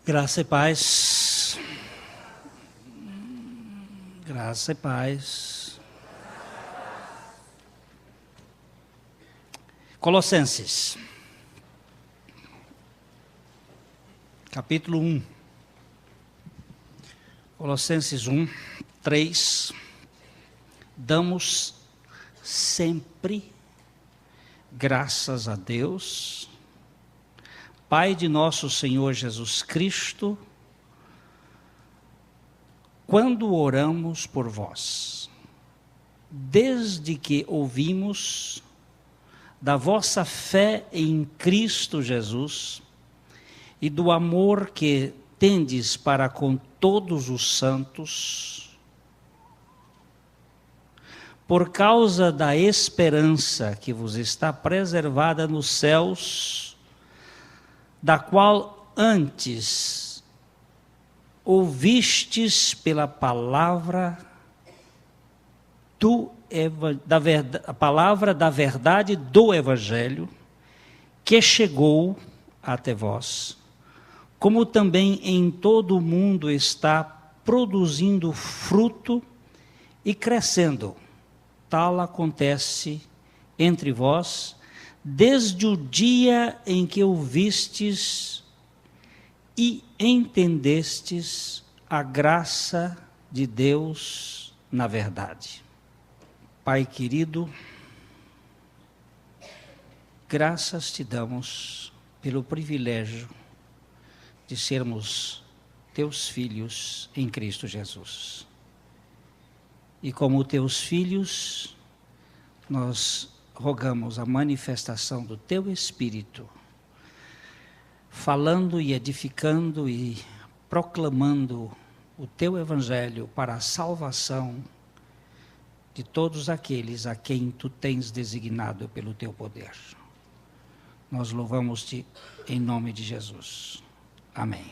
Graça e paz. Graça e paz. Colossenses, capítulo 1. Colossenses 1, 3. Damos sempre graças a Deus, Pai de nosso Senhor Jesus Cristo, quando oramos por vós, desde que ouvimos da vossa fé em Cristo Jesus e do amor que tendes para com todos os santos, por causa da esperança que vos está preservada nos céus, da qual antes ouvistes pela palavra a palavra da verdade do Evangelho, que chegou até vós, como também em todo o mundo está produzindo fruto e crescendo. Tal acontece entre vós, desde o dia em que ouvistes e entendestes a graça de Deus na verdade. Pai querido, graças te damos pelo privilégio de sermos teus filhos em Cristo Jesus. E como teus filhos, nós rogamos a manifestação do teu Espírito, falando e edificando e proclamando o teu Evangelho para a salvação de todos aqueles a quem tu tens designado pelo teu poder. Nós louvamos-te em nome de Jesus. Amém.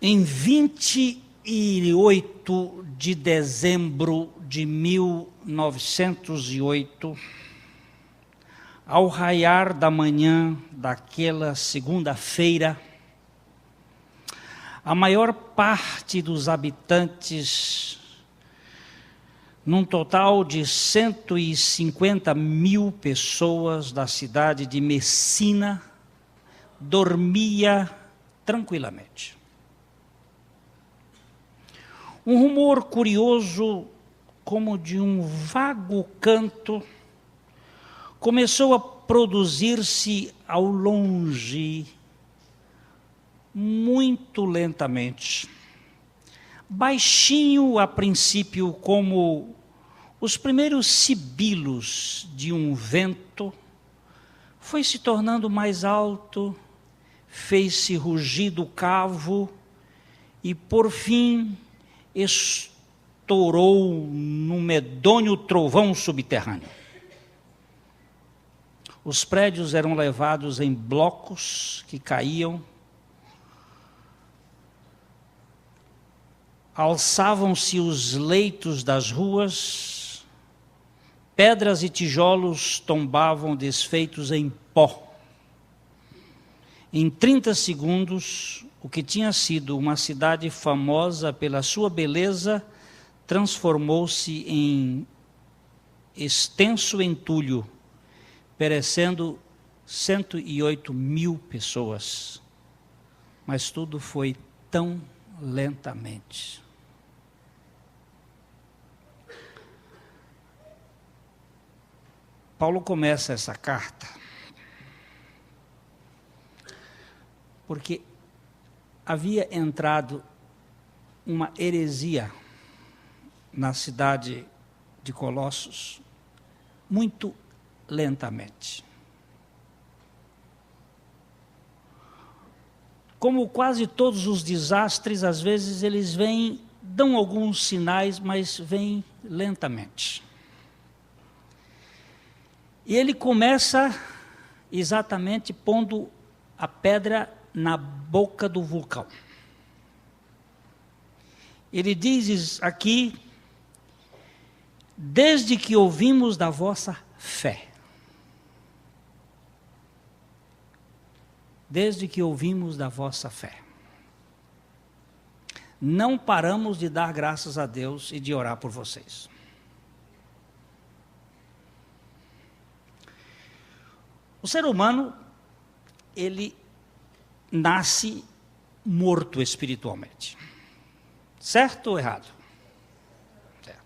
Em 28 de dezembro de 1908, ao raiar da manhã daquela segunda-feira, a maior parte dos habitantes, num total de 150 mil pessoas da cidade de Messina, dormia tranquilamente. Um rumor curioso, como de um vago canto, começou a produzir-se ao longe, muito lentamente. Baixinho a princípio, como os primeiros sibilos de um vento, foi se tornando mais alto, fez-se rugir do cavo e, por fim, estourou num medonho trovão subterrâneo. Os prédios eram levados em blocos que caíam, alçavam-se os leitos das ruas, pedras e tijolos tombavam desfeitos em pó. Em 30 segundos, o que tinha sido uma cidade famosa pela sua beleza transformou-se em extenso entulho, perecendo 108 mil pessoas. Mas tudo foi tão lentamente. Paulo começa essa carta porque havia entrado uma heresia na cidade de Colossos muito lentamente. Como quase todos os desastres, às vezes eles vêm, dão alguns sinais, mas vêm lentamente. E ele começa exatamente pondo a pedra na boca do vulcão. Ele diz aqui, desde que ouvimos da vossa fé. desde que ouvimos da vossa fé. Não paramos de dar graças a Deus e de orar por vocês. O ser humano, ele nasce morto espiritualmente. Certo ou errado? Certo.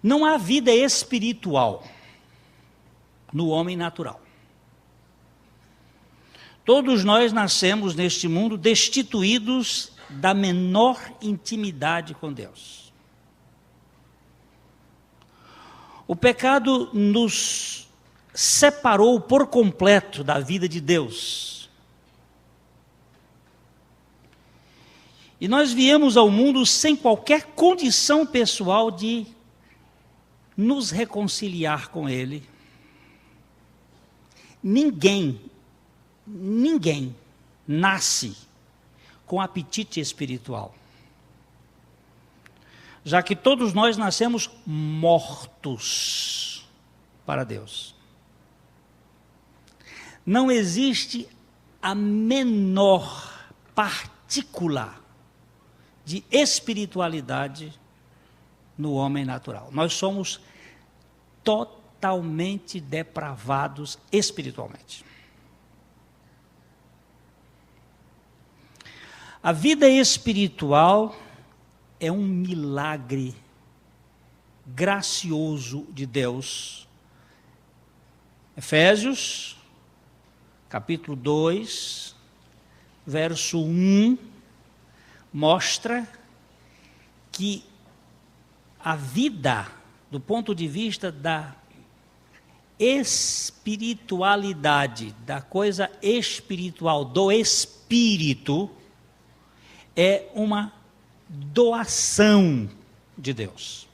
Não há vida espiritual no homem natural. Todos nós nascemos neste mundo destituídos da menor intimidade com Deus. O pecado nos separou por completo da vida de Deus. E nós viemos ao mundo sem qualquer condição pessoal de nos reconciliar com Ele. Ninguém nasce com apetite espiritual, já que todos nós nascemos mortos para Deus. Não existe a menor partícula de espiritualidade no homem natural. Nós somos totalmente depravados espiritualmente. A vida espiritual é um milagre gracioso de Deus. Efésios, capítulo 2, verso 1, mostra que a vida, do ponto de vista da espiritualidade, da coisa espiritual, do espírito, é uma doação de Deus.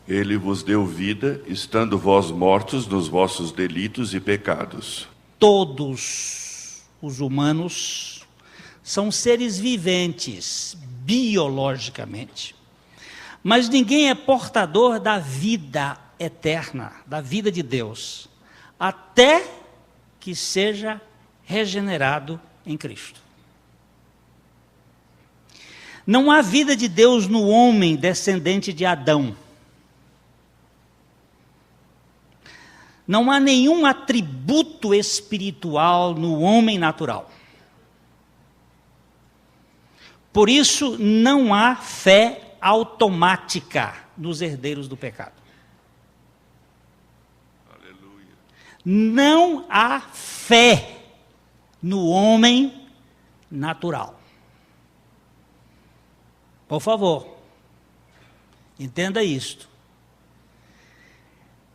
Ele vos deu vida, estando vós mortos nos vossos delitos e pecados. Todos os humanos são seres viventes, biologicamente, mas ninguém é portador da vida eterna, da vida de Deus, até que seja regenerado em Cristo. Não há vida de Deus no homem descendente de Adão. Não há nenhum atributo espiritual no homem natural. Por isso, não há fé automática nos herdeiros do pecado. Aleluia. Não há fé no homem natural. Por favor, entenda isto.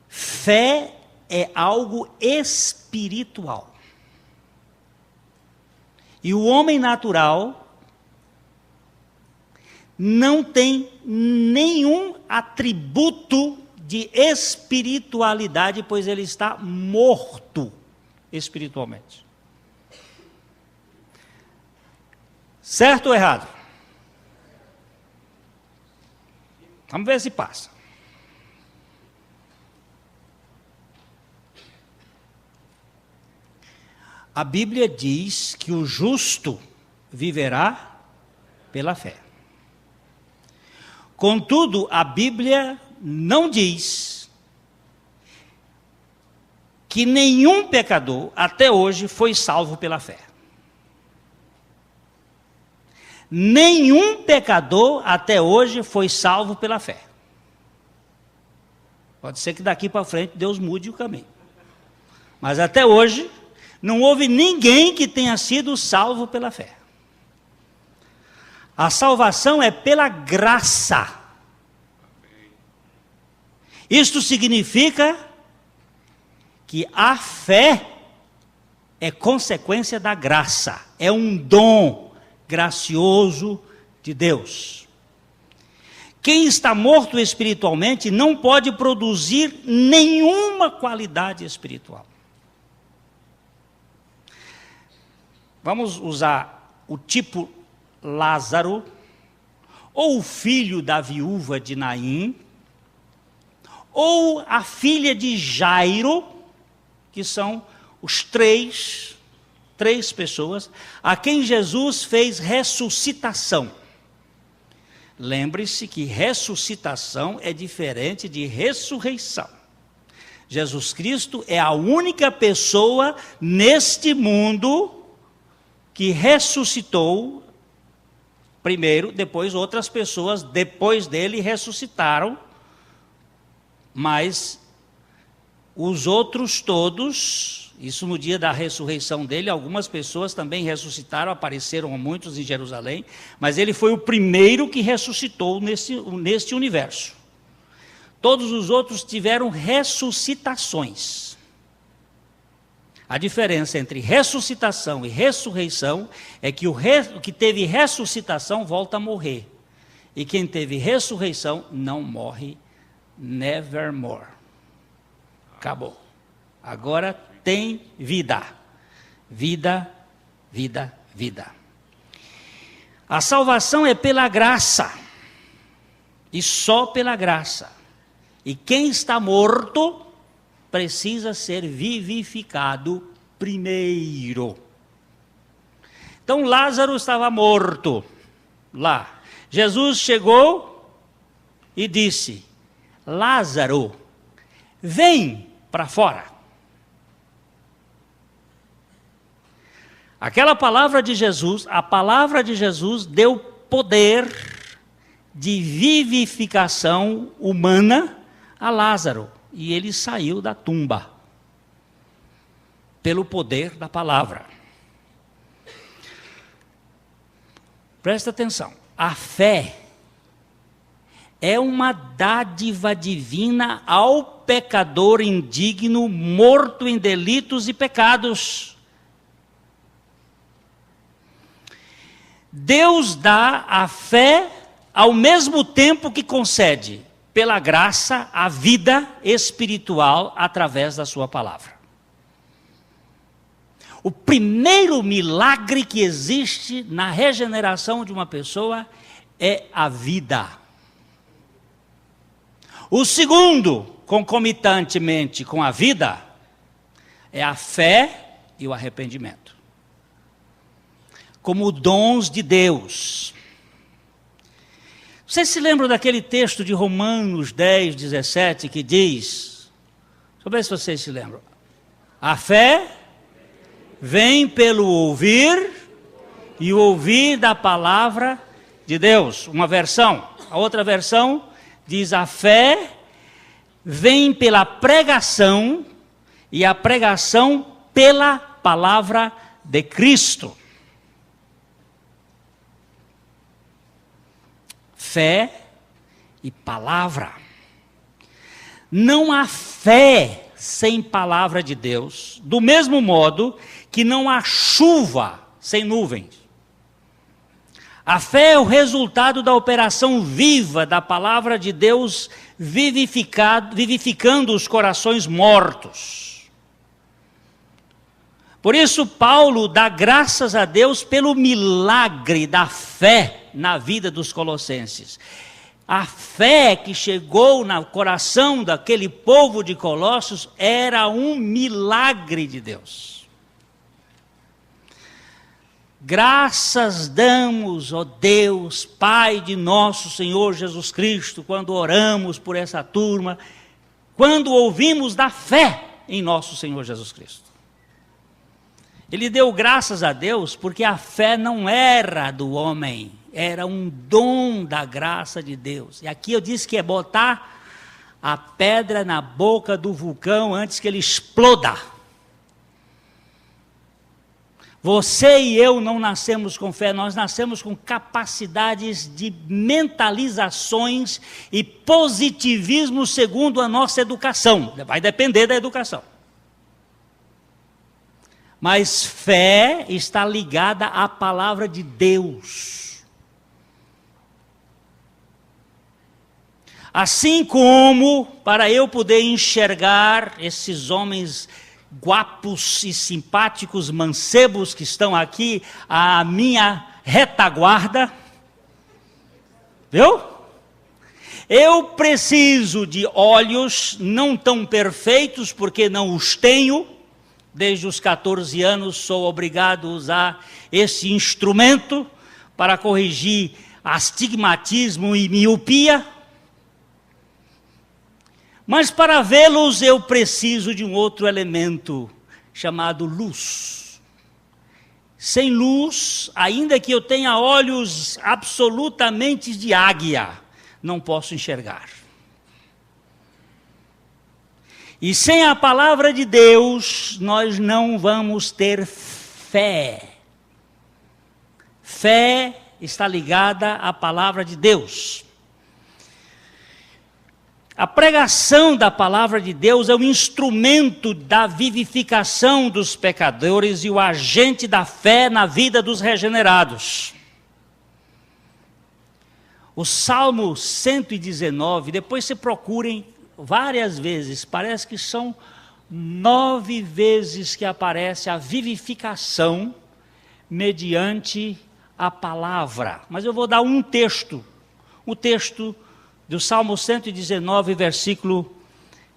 Fé é algo espiritual. E o homem natural não tem nenhum atributo de espiritualidade, pois ele está morto espiritualmente. Certo ou errado? Vamos ver se passa. A Bíblia diz que o justo viverá pela fé. Contudo, a Bíblia não diz que nenhum pecador até hoje foi salvo pela fé. Nenhum pecador até hoje foi salvo pela fé. Pode ser que daqui para frente Deus mude o caminho. Mas até hoje não houve ninguém que tenha sido salvo pela fé. A salvação é pela graça. Isto significa que a fé é consequência da graça, é um dom gracioso de Deus. Quem está morto espiritualmente não pode produzir nenhuma qualidade espiritual. Vamos usar o tipo Lázaro, ou o filho da viúva de Naim, ou a filha de Jairo, que são os três pessoas, a quem Jesus fez ressuscitação. Lembre-se que ressuscitação é diferente de ressurreição. Jesus Cristo é a única pessoa neste mundo que ressuscitou primeiro, depois outras pessoas depois dele ressuscitaram, mas os outros todos, isso no dia da ressurreição dele, algumas pessoas também ressuscitaram, apareceram a muitos em Jerusalém, mas ele foi o primeiro que ressuscitou neste universo. Todos os outros tiveram ressuscitações. A diferença entre ressuscitação e ressurreição é que o que teve ressuscitação volta a morrer. E quem teve ressurreição não morre nevermore. Acabou. Agora tem vida. Vida, vida, vida. A salvação é pela graça. E só pela graça. E quem está morto precisa ser vivificado primeiro. Então Lázaro estava morto lá. Jesus chegou e disse: Lázaro, vem para fora. Aquela palavra de Jesus, a palavra de Jesus deu poder de vivificação humana a Lázaro. E ele saiu da tumba, pelo poder da palavra. Presta atenção, a fé é uma dádiva divina ao pecador indigno, morto em delitos e pecados. Deus dá a fé ao mesmo tempo que concede, pela graça, a vida espiritual através da sua palavra. O primeiro milagre que existe na regeneração de uma pessoa é a vida. O segundo, concomitantemente com a vida, é a fé e o arrependimento. Como dons de Deus. Vocês se lembram daquele texto de Romanos 10, 17, que diz, deixa eu ver se vocês se lembram, a fé vem pelo ouvir, e o ouvir da palavra de Deus. Uma versão. A outra versão diz, a fé vem pela pregação, e a pregação pela palavra de Cristo. Fé e palavra. Não há fé sem palavra de Deus, do mesmo modo que não há chuva sem nuvens. A fé é o resultado da operação viva da palavra de Deus vivificando os corações mortos. Por isso, Paulo dá graças a Deus pelo milagre da fé na vida dos colossenses. A fé que chegou no coração daquele povo de Colossos era um milagre de Deus. Graças damos, ó Deus, Pai de nosso Senhor Jesus Cristo, quando oramos por essa turma, quando ouvimos da fé em nosso Senhor Jesus Cristo. Ele deu graças a Deus porque a fé não era do homem, era um dom da graça de Deus. E aqui eu disse que é botar a pedra na boca do vulcão antes que ele exploda. Você e eu não nascemos com fé, nós nascemos com capacidades de mentalizações e positivismo segundo a nossa educação. Vai depender da educação. Mas fé está ligada à palavra de Deus. Assim como, para eu poder enxergar esses homens guapos e simpáticos, mancebos que estão aqui à minha retaguarda, viu? Eu preciso de olhos não tão perfeitos, porque não os tenho, Desde os 14 anos sou obrigado a usar esse instrumento para corrigir astigmatismo e miopia. Mas para vê-los eu preciso de um outro elemento chamado luz. Sem luz, ainda que eu tenha olhos absolutamente de águia, não posso enxergar. E sem a palavra de Deus, nós não vamos ter fé. Fé está ligada à palavra de Deus. A pregação da palavra de Deus é o instrumento da vivificação dos pecadores e o agente da fé na vida dos regenerados. O Salmo 119, depois se procurem várias vezes, parece que são 9 vezes que aparece a vivificação mediante a palavra. Mas eu vou dar um texto, o texto do Salmo 119, versículo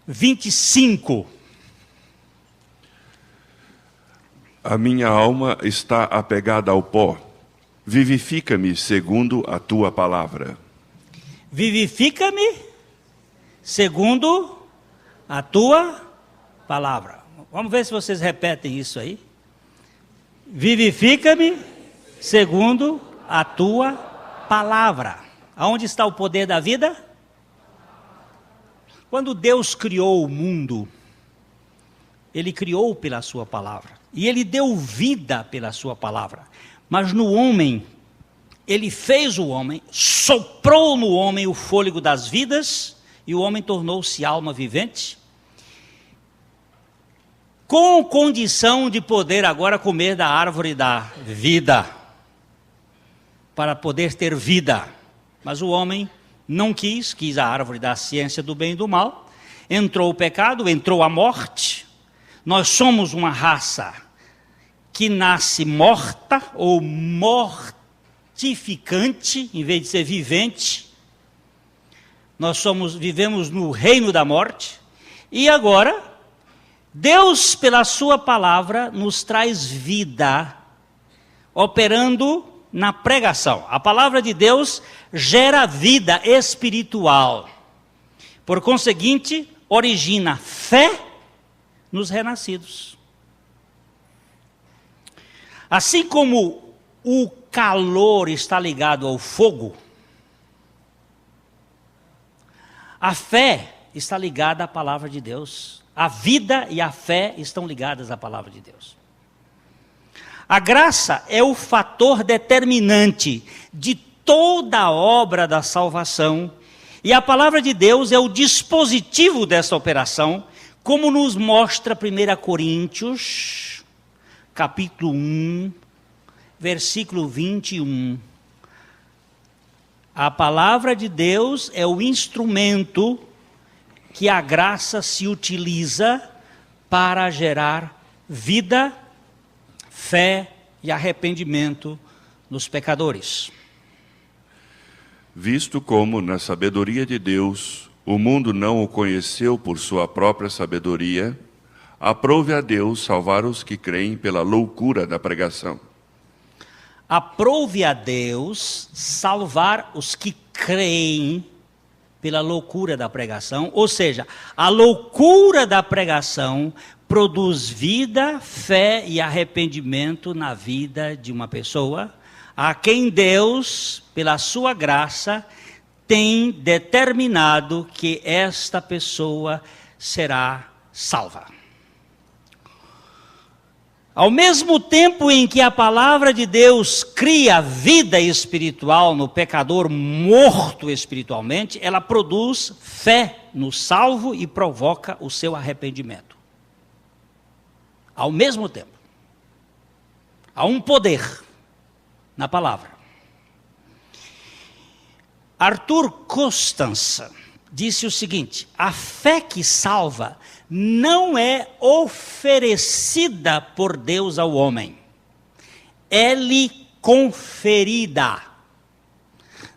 25. A minha alma está apegada ao pó. Vivifica-me segundo a tua palavra. Vivifica-me segundo a tua palavra. Vamos ver se vocês repetem isso aí. Vivifica-me segundo a tua palavra. Aonde está o poder da vida? Quando Deus criou o mundo, Ele criou pela sua palavra. E Ele deu vida pela sua palavra. Mas no homem, Ele fez o homem, soprou no homem o fôlego das vidas, e o homem tornou-se alma vivente, com condição de poder agora comer da árvore da vida, para poder ter vida. Mas o homem não quis a árvore da ciência do bem e do mal, entrou o pecado, entrou a morte. Nós somos uma raça que nasce morta ou mortificante, em vez de ser vivente. Nós vivemos no reino da morte. E agora, Deus, pela sua palavra, nos traz vida, operando na pregação. A palavra de Deus gera vida espiritual. Por conseguinte, origina fé nos renascidos. Assim como o calor está ligado ao fogo, a fé está ligada à palavra de Deus. A vida e a fé estão ligadas à palavra de Deus. A graça é o fator determinante de toda a obra da salvação, e a palavra de Deus é o dispositivo dessa operação, como nos mostra 1 Coríntios, capítulo 1, versículo 21. A palavra de Deus é o instrumento que a graça se utiliza para gerar vida, fé e arrependimento nos pecadores. Visto como, na sabedoria de Deus, o mundo não o conheceu por sua própria sabedoria, aprove a Deus salvar os que creem pela loucura da pregação. Aprove a Deus salvar os que creem pela loucura da pregação, ou seja, a loucura da pregação produz vida, fé e arrependimento na vida de uma pessoa, a quem Deus, pela sua graça, tem determinado que esta pessoa será salva. Ao mesmo tempo em que a palavra de Deus cria vida espiritual no pecador morto espiritualmente, ela produz fé no salvo e provoca o seu arrependimento. Ao mesmo tempo. Há um poder na palavra. Arthur Constance disse o seguinte: a fé que salva não é oferecida por Deus ao homem, é-lhe conferida.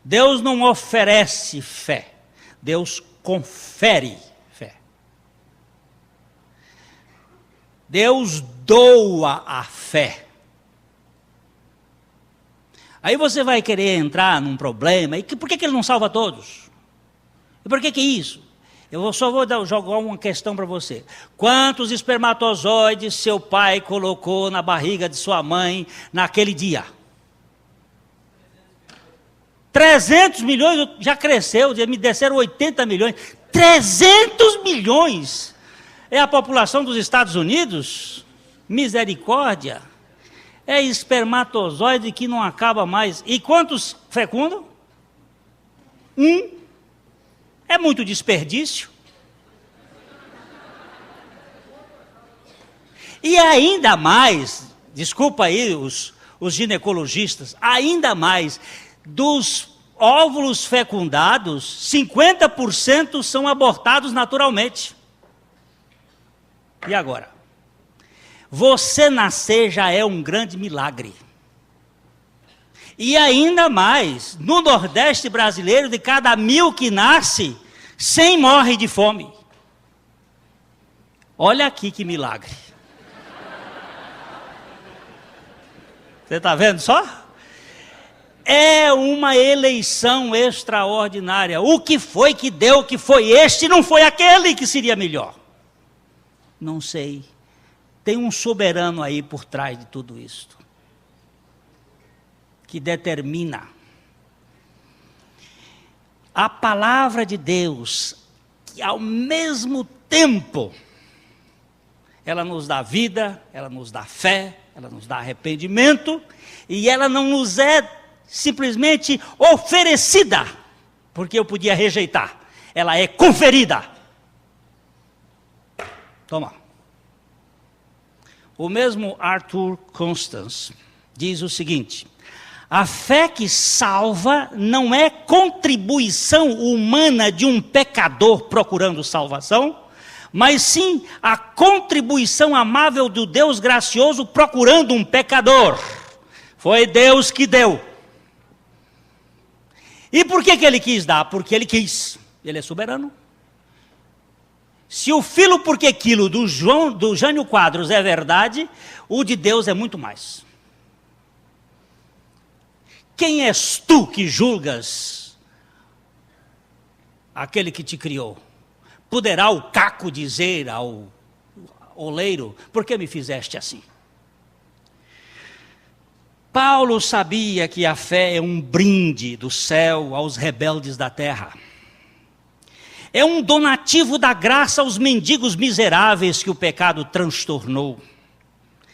Deus não oferece fé, Deus confere fé. Deus doa a fé. Aí você vai querer entrar num problema, e por que ele não salva todos? E por que isso? Eu só vou jogar uma questão para você. Quantos espermatozoides seu pai colocou na barriga de sua mãe naquele dia? 300 milhões, já cresceu, me desceram 80 milhões. 300 milhões é a população dos Estados Unidos? Misericórdia. É espermatozoide que não acaba mais. E quantos fecundam? 1. É muito desperdício. E ainda mais, desculpa aí os ginecologistas, ainda mais, dos óvulos fecundados, 50% são abortados naturalmente. E agora? Você nascer já é um grande milagre. E ainda mais, no Nordeste brasileiro, de cada 1000 que nasce, 100 morre de fome. Olha aqui que milagre. Você está vendo só? É uma eleição extraordinária. O que foi que deu que foi este, não foi aquele que seria melhor? Não sei. Tem um soberano aí por trás de tudo isso, que determina. A palavra de Deus, que ao mesmo tempo, ela nos dá vida, ela nos dá fé, ela nos dá arrependimento, e ela não nos é simplesmente oferecida, porque eu podia rejeitar. Ela é conferida. Toma. O mesmo Arthur Constance diz o seguinte: a fé que salva não é contribuição humana de um pecador procurando salvação, mas sim a contribuição amável do Deus gracioso procurando um pecador. Foi Deus que deu. E por que ele quis dar? Porque ele quis. Ele é soberano. Se o filo porque quilo do Jânio Quadros é verdade, o de Deus é muito mais. Quem és tu que julgas aquele que te criou? Poderá o caco dizer ao oleiro, por que me fizeste assim? Paulo sabia que a fé é um brinde do céu aos rebeldes da terra. É um donativo da graça aos mendigos miseráveis que o pecado transtornou.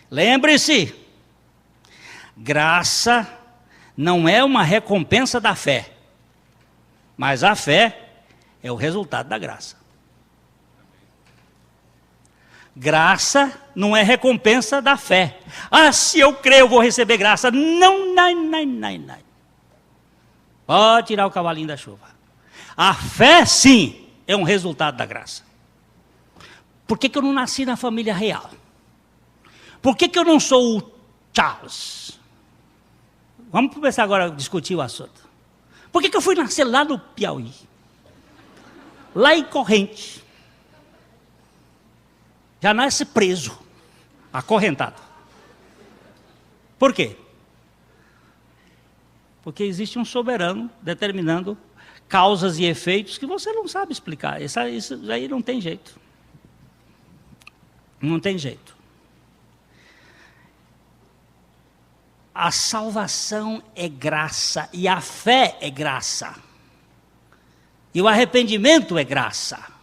Lembre-se, graça não é uma recompensa da fé, mas a fé é o resultado da graça. Graça não é recompensa da fé. Ah, se eu crer eu vou receber graça. Não. Pode tirar o cavalinho da chuva. A fé, sim, é um resultado da graça. Por que eu não nasci na família real? Por que eu não sou o Charles? Vamos começar agora a discutir o assunto. Por que eu fui nascer lá no Piauí? Lá em Corrente. Já nasce preso, acorrentado. Por quê? Porque existe um soberano determinando causas e efeitos que você não sabe explicar. Isso aí não tem jeito. Não tem jeito. A salvação é graça e a fé é graça. E o arrependimento é graça.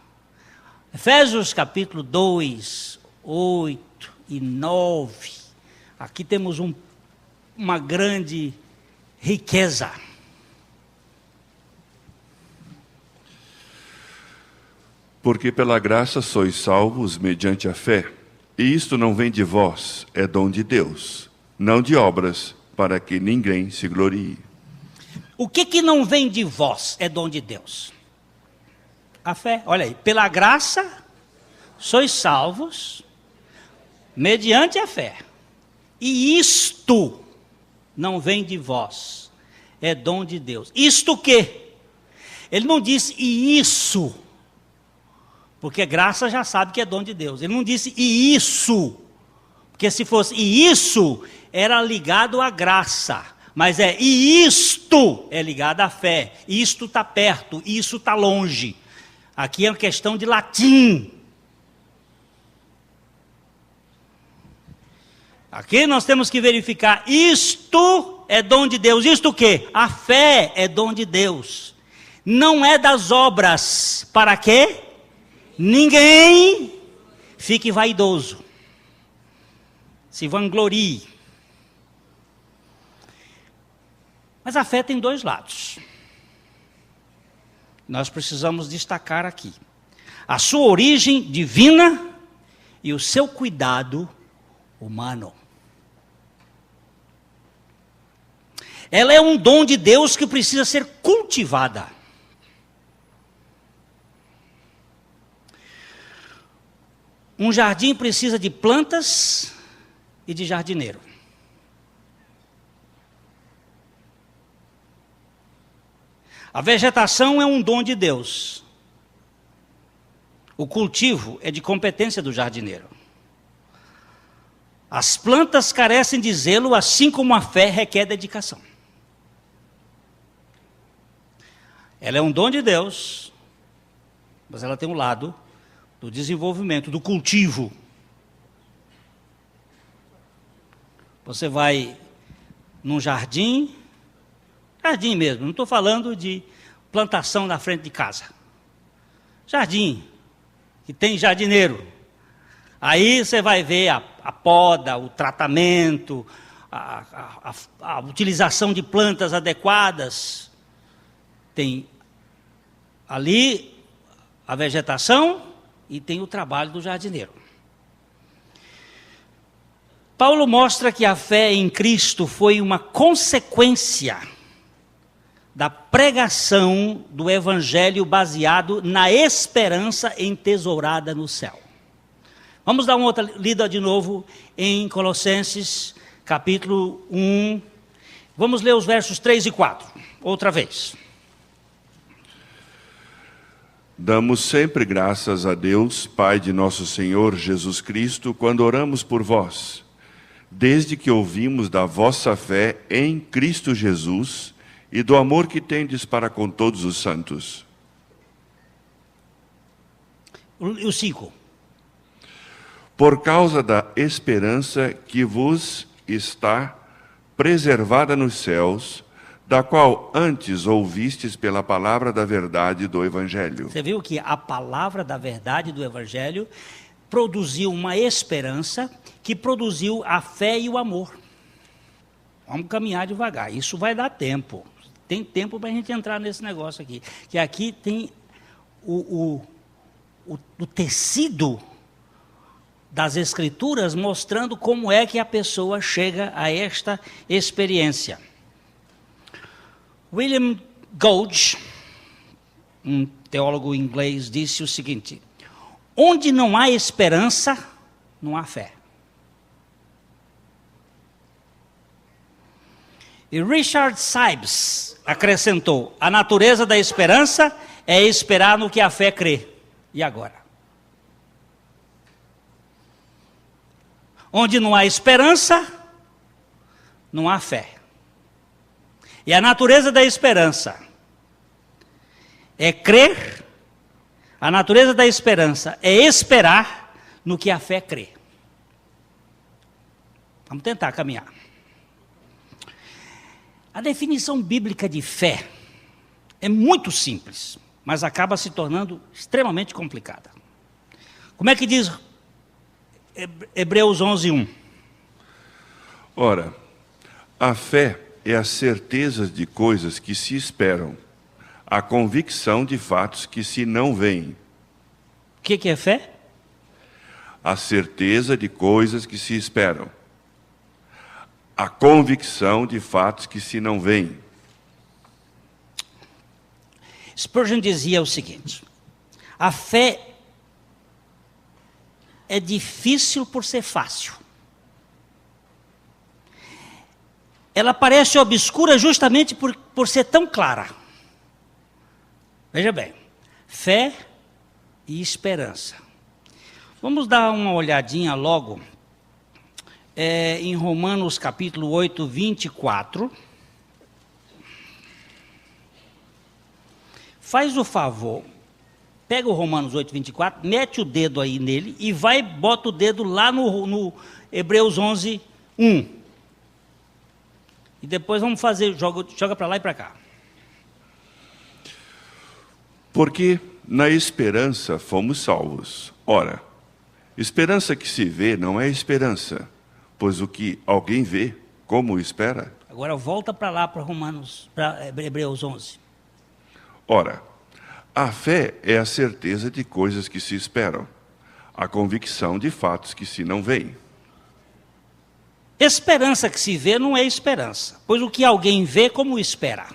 Efésios capítulo 2, 8 e 9. Aqui temos uma grande riqueza. Porque pela graça sois salvos mediante a fé. E isto não vem de vós, é dom de Deus, não de obras, para que ninguém se glorie. O que não vem de vós é dom de Deus? A fé, olha aí, pela graça sois salvos mediante a fé. E isto não vem de vós, é dom de Deus. Isto o quê? Ele não disse e isso, Porque graça já sabe que é dom de Deus. Ele não disse e isso. Porque se fosse e isso, era ligado à graça. Mas e isto é ligado à fé. Isto está perto, isso está longe. Aqui é uma questão de latim. Aqui nós temos que verificar, isto é dom de Deus. Isto o quê? A fé é dom de Deus. Não é das obras. Para quê? Ninguém fique vaidoso. Se vanglorie. Mas a fé tem dois lados. Nós precisamos destacar aqui. A sua origem divina e o seu cuidado humano. Ela é um dom de Deus que precisa ser cultivada. Um jardim precisa de plantas e de jardineiro. A vegetação é um dom de Deus. O cultivo é de competência do jardineiro. As plantas carecem de zelo, assim como a fé requer dedicação. Ela é um dom de Deus, mas ela tem um lado do desenvolvimento, do cultivo. Você vai num jardim mesmo, não estou falando de plantação na frente de casa. Jardim, que tem jardineiro. Aí você vai ver a poda, o tratamento, a utilização de plantas adequadas. Tem ali a vegetação e tem o trabalho do jardineiro. Paulo mostra que a fé em Cristo foi uma consequência da pregação do Evangelho baseado na esperança entesourada no céu. Vamos dar uma outra lida de novo em Colossenses, capítulo 1. Vamos ler os versos 3 e 4, outra vez. Damos sempre graças a Deus, Pai de nosso Senhor Jesus Cristo, quando oramos por vós, desde que ouvimos da vossa fé em Cristo Jesus e do amor que tendes para com todos os santos. O 5. Por causa da esperança que vos está preservada nos céus, da qual antes ouvistes pela palavra da verdade do Evangelho. Você viu que a palavra da verdade do Evangelho produziu uma esperança que produziu a fé e o amor. Vamos caminhar devagar, isso vai dar tempo. Tem tempo para a gente entrar nesse negócio aqui. Que aqui tem o tecido das Escrituras mostrando como é que a pessoa chega a esta experiência. William Gouge, um teólogo inglês, disse o seguinte: onde não há esperança, não há fé. E Richard Sibbes acrescentou: a natureza da esperança é esperar no que a fé crê. E agora? Onde não há esperança, não há fé. E a natureza da esperança é crer, a natureza da esperança é esperar no que a fé crê. Vamos tentar caminhar. A definição bíblica de fé é muito simples, mas acaba se tornando extremamente complicada. Como é que diz Hebreus 11:1? Ora, a fé é a certeza de coisas que se esperam, a convicção de fatos que se não veem. O que é fé? A certeza de coisas que se esperam, a convicção de fatos que se não veem. Spurgeon dizia o seguinte: a fé é difícil por ser fácil. Ela parece obscura justamente por ser tão clara. Veja bem, fé e esperança. Vamos dar uma olhadinha logo em Romanos capítulo 8, 24. Faz o favor, pega o Romanos 8, 24, mete o dedo aí nele e bota o dedo lá no Hebreus 11, 1. E depois vamos fazer, joga para lá e para cá. Porque na esperança fomos salvos. Ora, esperança que se vê não é esperança, pois o que alguém vê, como espera? Agora volta para lá, para Hebreus 11. Ora, a fé é a certeza de coisas que se esperam, a convicção de fatos que se não veem. Esperança que se vê não é esperança, pois o que alguém vê, como espera?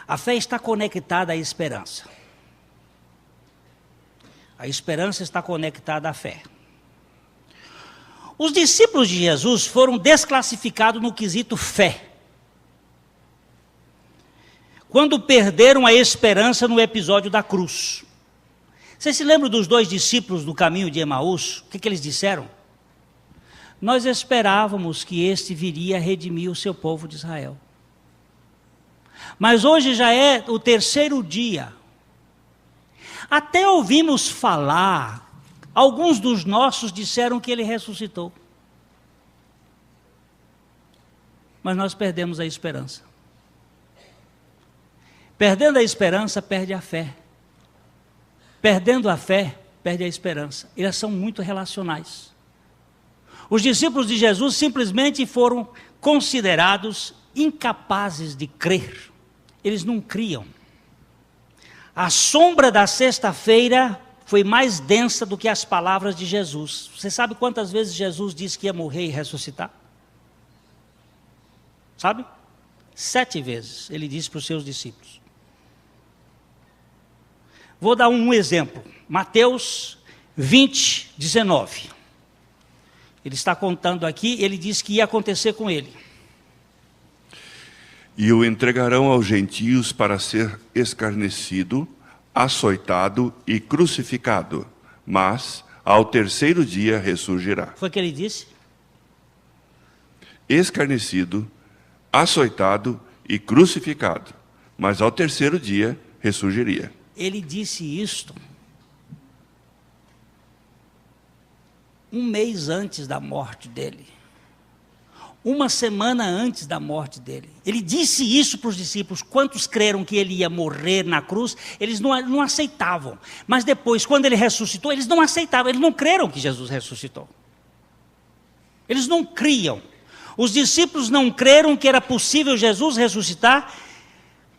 A fé está conectada à esperança. A esperança está conectada à fé. Os discípulos de Jesus foram desclassificados no quesito fé, quando perderam a esperança no episódio da cruz. Vocês se lembram dos 2 discípulos do caminho de Emaús? O que eles disseram? Nós esperávamos que este viria a redimir o seu povo de Israel. Mas hoje já é o 3º dia. Até ouvimos falar, alguns dos nossos disseram que ele ressuscitou. Mas nós perdemos a esperança. Perdendo a esperança, perde a fé. Perdendo a fé, perde a esperança. Elas são muito relacionais. Os discípulos de Jesus simplesmente foram considerados incapazes de crer. Eles não criam. A sombra da sexta-feira foi mais densa do que as palavras de Jesus. Você sabe quantas vezes Jesus disse que ia morrer e ressuscitar? Sabe? 7 vezes ele disse para os seus discípulos. Vou dar um exemplo. Mateus 20, 19. Ele está contando aqui, ele disse que ia acontecer com ele. E o entregarão aos gentios para ser escarnecido, açoitado e crucificado, mas ao 3º dia ressurgirá. Foi o que ele disse? Escarnecido, açoitado e crucificado, mas ao 3º dia ressurgiria. Ele disse isto 1 mês antes da morte dele. 1 semana antes da morte dele. Ele disse isso para os discípulos. Quantos creram que ele ia morrer na cruz? Eles não aceitavam. Mas depois, quando ele ressuscitou, eles não aceitavam. Eles não creram que Jesus ressuscitou. Eles não criam. Os discípulos não creram que era possível Jesus ressuscitar.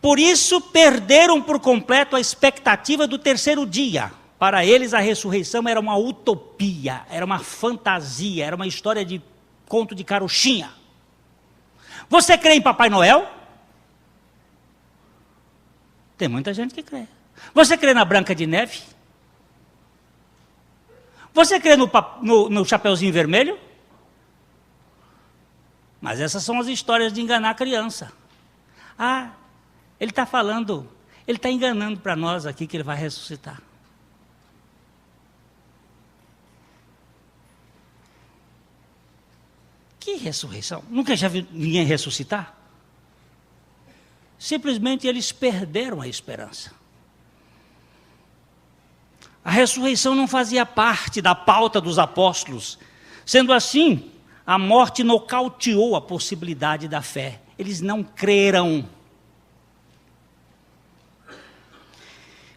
Por isso, perderam por completo a expectativa do 3º dia. Para eles, a ressurreição era uma utopia, era uma fantasia, era uma história de conto de carochinha. Você crê em Papai Noel? Tem muita gente que crê. Você crê na Branca de Neve? Você crê no Chapeuzinho Vermelho? Mas essas são as histórias de enganar a criança. Ah, ele está falando, ele está enganando para nós aqui que ele vai ressuscitar. Que ressurreição? Nunca já viu ninguém ressuscitar? Simplesmente eles perderam a esperança. A ressurreição não fazia parte da pauta dos apóstolos. Sendo assim, a morte nocauteou a possibilidade da fé. Eles não creram.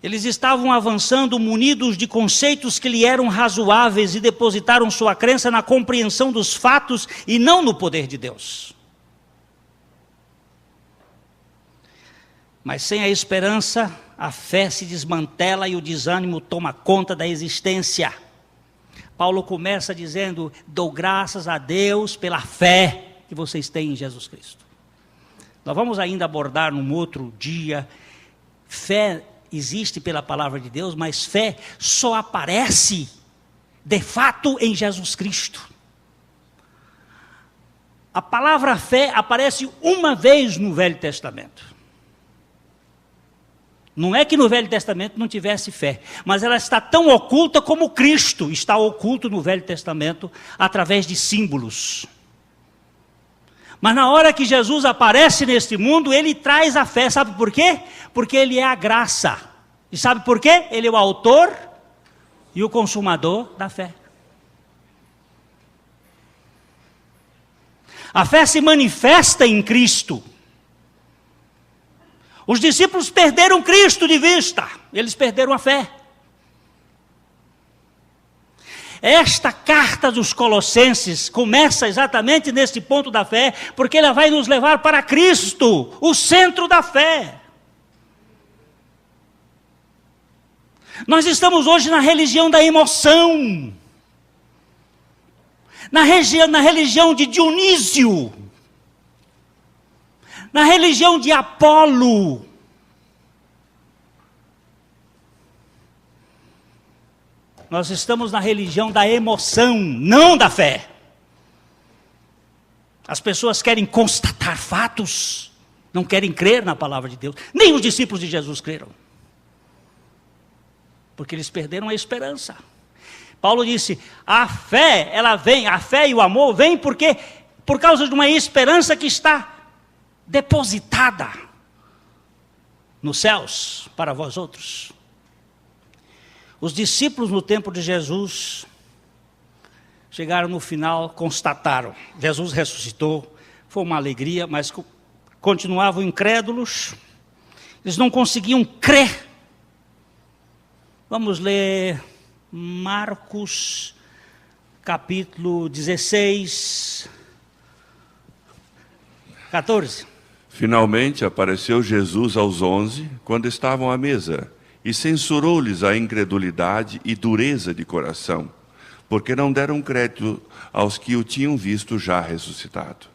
Eles estavam avançando munidos de conceitos que lhe eram razoáveis e depositaram sua crença na compreensão dos fatos e não no poder de Deus. Mas sem a esperança, a fé se desmantela e o desânimo toma conta da existência. Paulo começa dizendo: dou graças a Deus pela fé que vocês têm em Jesus Cristo. Nós vamos ainda abordar num outro dia. Fé existe pela palavra de Deus, mas fé só aparece de fato em Jesus Cristo. A palavra fé aparece uma vez no Velho Testamento. Não é que no Velho Testamento não tivesse fé, mas ela está tão oculta como Cristo está oculto no Velho Testamento, através de símbolos. Mas na hora que Jesus aparece neste mundo, ele traz a fé, sabe por quê? Porque ele é a graça. E sabe por quê? Ele é o autor e o consumador da fé. A fé se manifesta em Cristo. Os discípulos perderam Cristo de vista, eles perderam a fé. Esta carta dos Colossenses começa exatamente nesse ponto da fé, porque ela vai nos levar para Cristo, o centro da fé. Nós estamos hoje na religião da emoção, na religião de Dionísio, na religião de Apolo. Nós estamos na religião da emoção, não da fé. As pessoas querem constatar fatos, não querem crer na palavra de Deus. Nem os discípulos de Jesus creram, porque eles perderam a esperança. Paulo disse, a fé e o amor vêm por causa de uma esperança que está depositada nos céus para vós outros. Os discípulos no tempo de Jesus chegaram no final, constataram, Jesus ressuscitou, foi uma alegria, mas continuavam incrédulos, eles não conseguiam crer. Vamos ler Marcos, capítulo 16, 14. Finalmente apareceu Jesus aos 11, quando estavam à mesa, e censurou-lhes a incredulidade e dureza de coração, porque não deram crédito aos que o tinham visto já ressuscitado.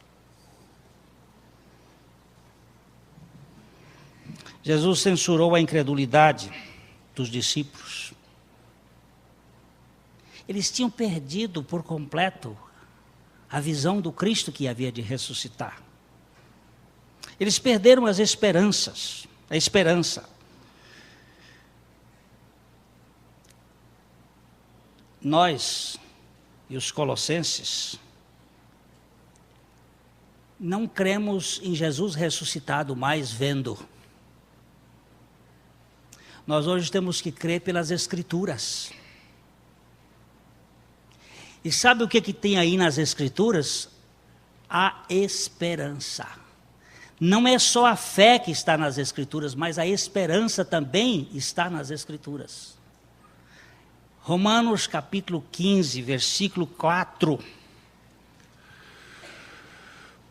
Jesus censurou a incredulidade dos discípulos. Eles tinham perdido por completo a visão do Cristo que havia de ressuscitar. Eles perderam as esperanças, a esperança. Nós e os colossenses não cremos em Jesus ressuscitado mais vendo. Nós hoje temos que crer pelas Escrituras. E sabe o que tem aí nas Escrituras? A esperança. Não é só a fé que está nas Escrituras, mas a esperança também está nas Escrituras. Romanos capítulo 15, versículo 4.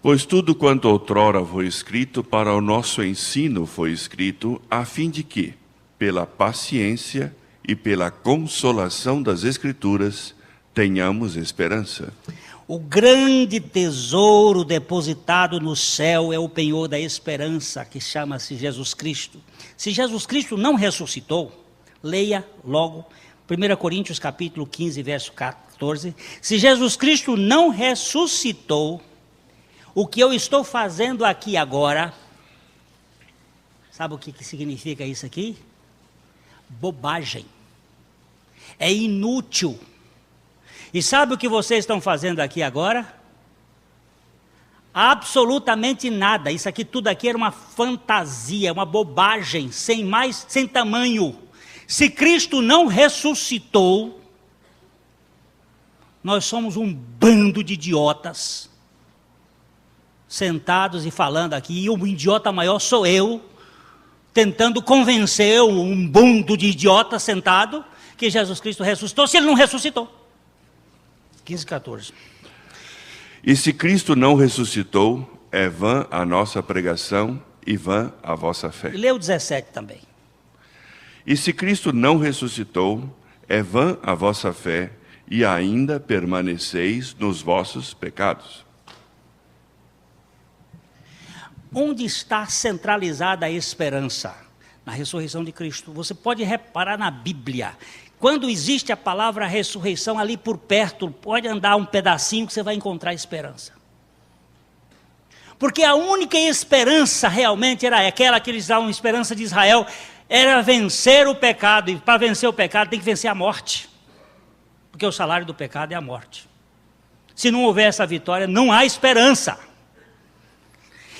Pois tudo quanto outrora foi escrito para o nosso ensino foi escrito, a fim de que, pela paciência e pela consolação das Escrituras, tenhamos esperança. O grande tesouro depositado no céu é o penhor da esperança, que chama-se Jesus Cristo. Se Jesus Cristo não ressuscitou, leia logo 1 Coríntios capítulo 15, verso 14. Se Jesus Cristo não ressuscitou, o que eu estou fazendo aqui agora, sabe o que significa isso aqui? Bobagem. É inútil. E sabe o que vocês estão fazendo aqui agora? Absolutamente nada. Isso aqui, tudo aqui era uma fantasia, uma bobagem, sem tamanho. Se Cristo não ressuscitou, nós somos um bando de idiotas, sentados e falando aqui, e o idiota maior sou eu, tentando convencer um bando de idiotas sentado, que Jesus Cristo ressuscitou, se ele não ressuscitou. 15, 14. E se Cristo não ressuscitou, é vã a nossa pregação e vã a vossa fé. E lê o 17 também. E se Cristo não ressuscitou, é vã a vossa fé, e ainda permaneceis nos vossos pecados. Onde está centralizada a esperança? Na ressurreição de Cristo. Você pode reparar na Bíblia. Quando existe a palavra ressurreição ali por perto, pode andar um pedacinho que você vai encontrar esperança. Porque a única esperança realmente era aquela que eles davam, esperança de Israel. era vencer o pecado, e para vencer o pecado tem que vencer a morte, porque o salário do pecado é a morte. Se não houver essa vitória, não há esperança.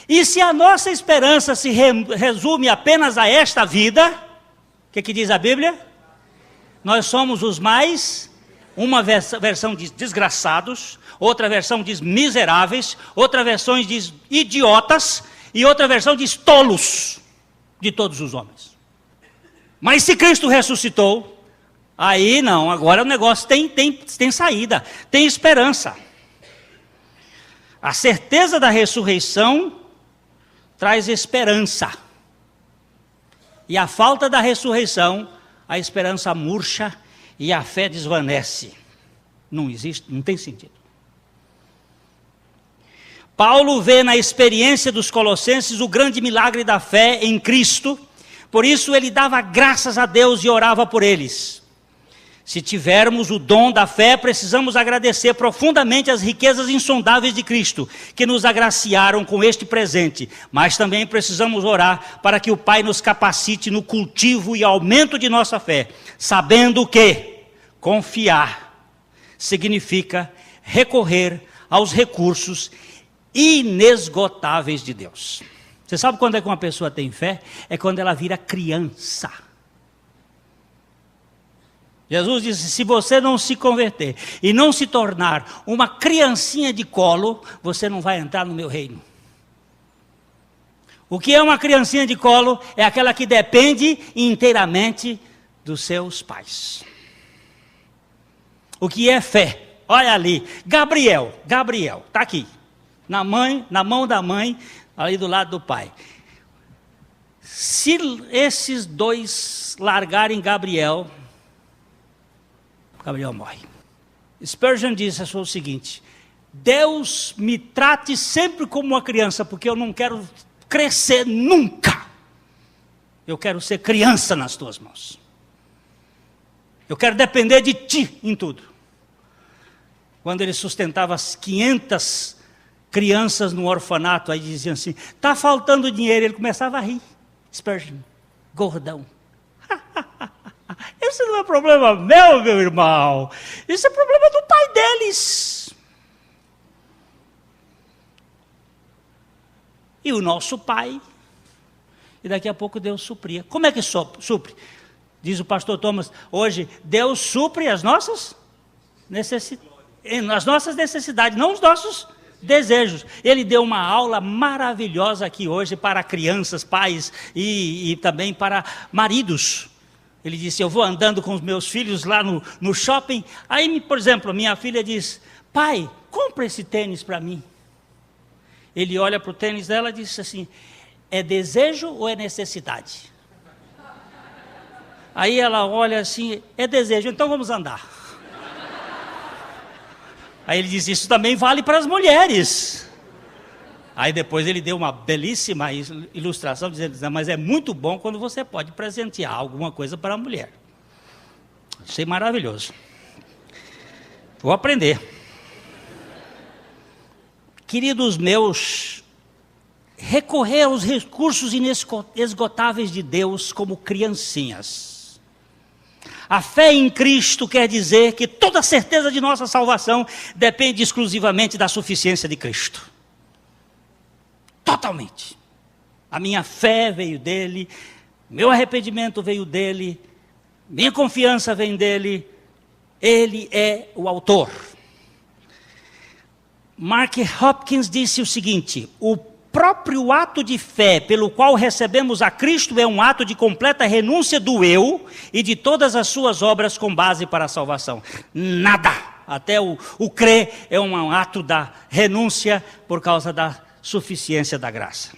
E se a nossa esperança se resume apenas a esta vida, o que diz a Bíblia? Nós somos os mais, uma versão diz desgraçados, outra versão diz miseráveis, outra versão diz idiotas, e outra versão diz tolos de todos os homens. Mas se Cristo ressuscitou, aí não, agora o negócio tem saída, tem esperança. A certeza da ressurreição traz esperança. E a falta da ressurreição, a esperança murcha e a fé desvanece. Não existe, não tem sentido. Paulo vê na experiência dos colossenses o grande milagre da fé em Cristo, por isso ele dava graças a Deus e orava por eles. Se tivermos o dom da fé, precisamos agradecer profundamente as riquezas insondáveis de Cristo, que nos agraciaram com este presente, mas também precisamos orar para que o Pai nos capacite no cultivo e aumento de nossa fé, sabendo que confiar significa recorrer aos recursos inesgotáveis de Deus. Você sabe quando é que uma pessoa tem fé? É quando ela vira criança. Jesus disse, se você não se converter e não se tornar uma criancinha de colo, você não vai entrar no meu reino. O que é uma criancinha de colo? É aquela que depende inteiramente dos seus pais. O que é fé? Olha ali, Gabriel, está aqui, na mão da mãe, ali do lado do pai. Se esses dois largarem Gabriel morre. Spurgeon disse o seguinte: Deus me trate sempre como uma criança, porque eu não quero crescer nunca. Eu quero ser criança nas tuas mãos. Eu quero depender de ti em tudo. Quando ele sustentava as 500 crianças no orfanato, aí diziam assim, está faltando dinheiro, ele começava a rir. Spurgeon, gordão. Esse não é problema meu irmão. Isso é problema do pai deles. E o nosso pai. E daqui a pouco Deus supria. Como é que supre? Diz o pastor Thomas, hoje, Deus supre as nossas necessidades, não os nossos desejos. Ele deu uma aula maravilhosa aqui hoje para crianças, pais e também para maridos. Ele disse, eu vou andando com os meus filhos lá no shopping, aí, por exemplo, minha filha diz, pai, compra esse tênis para mim. Ele olha para o tênis dela e diz assim, é desejo ou é necessidade? Aí ela olha assim, é desejo, então vamos andar. Aí ele diz, isso também vale para as mulheres. Aí depois ele deu uma belíssima ilustração, dizendo, mas é muito bom quando você pode presentear alguma coisa para a mulher. Achei maravilhoso. Vou aprender. Queridos meus, recorrer aos recursos inesgotáveis de Deus como criancinhas. A fé em Cristo quer dizer que toda a certeza de nossa salvação depende exclusivamente da suficiência de Cristo. Totalmente. A minha fé veio dele, meu arrependimento veio dele, minha confiança vem dele, ele é o autor. Mark Hopkins disse o seguinte, o próprio ato de fé pelo qual recebemos a Cristo é um ato de completa renúncia do eu e de todas as suas obras com base para a salvação. Nada, até o crer é um ato da renúncia por causa da suficiência da graça.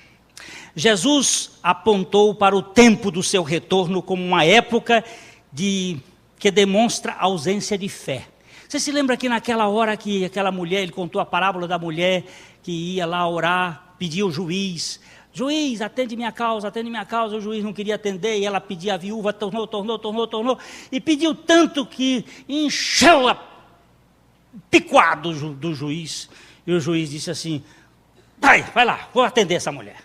Jesus apontou para o tempo do seu retorno como uma época que demonstra ausência de fé. Você se lembra que naquela hora que aquela mulher, ele contou a parábola da mulher que ia lá orar, pedia ao juiz, atende minha causa, o juiz não queria atender, e ela pedia a viúva, tornou, e pediu tanto que encheu a picuado do juiz, e o juiz disse assim, vai lá, vou atender essa mulher.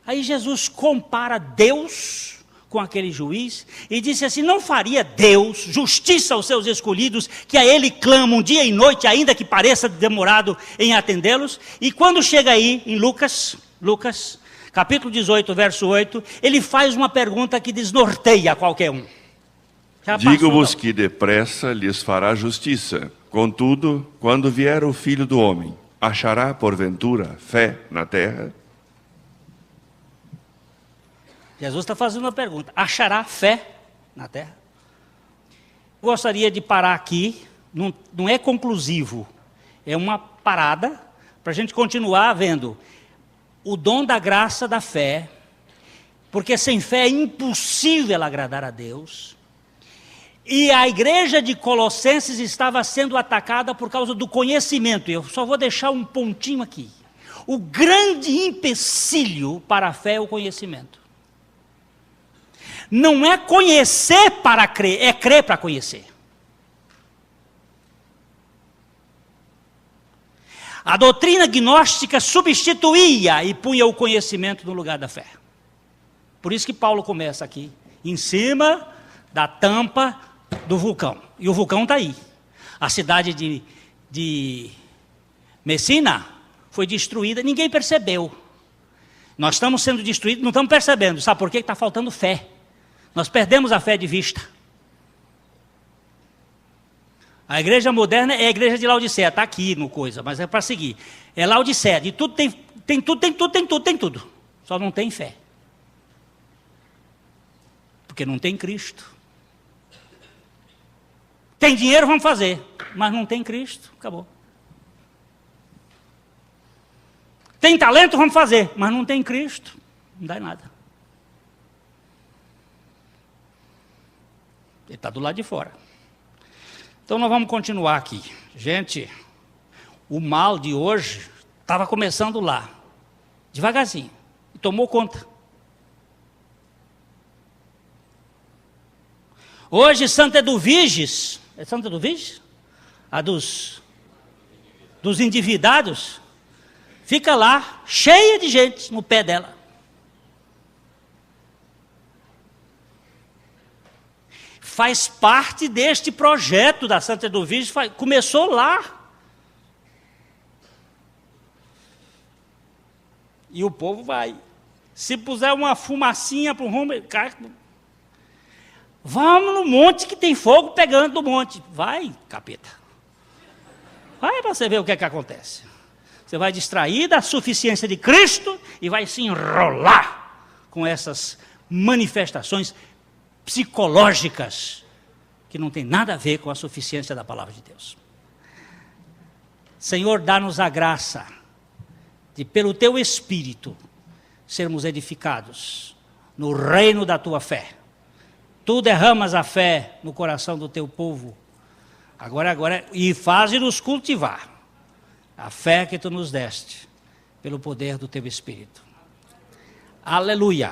Aí Jesus compara Deus com aquele juiz e disse assim: não faria Deus justiça aos seus escolhidos, que a ele clamam dia e noite, ainda que pareça demorado em atendê-los? E quando chega aí em Lucas, capítulo 18, verso 8, ele faz uma pergunta que desnorteia qualquer um. Digo-vos que depressa lhes fará justiça. Contudo, quando vier o Filho do Homem, achará porventura fé na terra? Jesus está fazendo uma pergunta: achará fé na terra? Gostaria de parar aqui, não é conclusivo, é uma parada para a gente continuar vendo o dom da graça da fé, porque sem fé é impossível agradar a Deus. E a igreja de Colossenses estava sendo atacada por causa do conhecimento. Eu só vou deixar um pontinho aqui. O grande empecilho para a fé é o conhecimento. Não é conhecer para crer, é crer para conhecer. A doutrina gnóstica substituía e punha o conhecimento no lugar da fé. Por isso que Paulo começa aqui, em cima da tampa do vulcão. E o vulcão está aí. A cidade de Messina foi destruída, ninguém percebeu. Nós estamos sendo destruídos, não estamos percebendo. Sabe por quê? Está faltando fé. Nós perdemos a fé de vista. A igreja moderna é a igreja de Laodiceia, está aqui no coisa, mas é para seguir. É Laodiceia, de tudo tem tudo. Só não tem fé. Porque não tem Cristo. Tem dinheiro, vamos fazer, mas não tem Cristo, acabou. Tem talento, vamos fazer, mas não tem Cristo, não dá nada. Ele está do lado de fora. Então nós vamos continuar aqui. Gente, o mal de hoje estava começando lá, devagarzinho, e tomou conta. Hoje Santa Eduviges, é Santa Eduviges? A dos endividados, fica lá, cheia de gente no pé dela. Faz parte deste projeto da Santa Eduviges, começou lá. E o povo vai. Se puser uma fumacinha para o rumo, cai. Vamos no monte que tem fogo pegando do monte. Vai, capeta. Vai para você ver o que é que acontece. Você vai distrair da suficiência de Cristo e vai se enrolar com essas manifestações psicológicas que não tem nada a ver com a suficiência da palavra de Deus. Senhor, dá-nos a graça de, pelo Teu Espírito, sermos edificados no reino da Tua fé. Tu derramas a fé no coração do Teu povo, agora, e faz-nos cultivar a fé que Tu nos deste, pelo poder do Teu Espírito. Aleluia!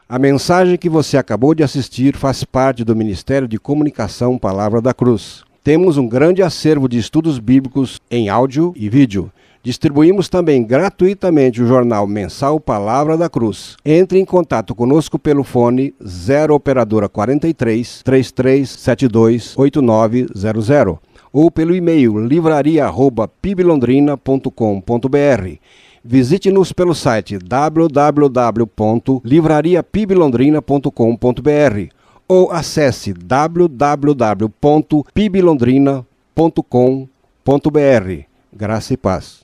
A mensagem que você acabou de assistir faz parte do Ministério de Comunicação Palavra da Cruz. Temos um grande acervo de estudos bíblicos em áudio e vídeo. Distribuímos também gratuitamente o jornal mensal Palavra da Cruz. Entre em contato conosco pelo fone 0 operadora 43 3372 8900 ou pelo e-mail livraria@piblondrina.com.br. Visite-nos pelo site www.livrariapiblondrina.com.br ou acesse www.piblondrina.com.br. Graça e paz.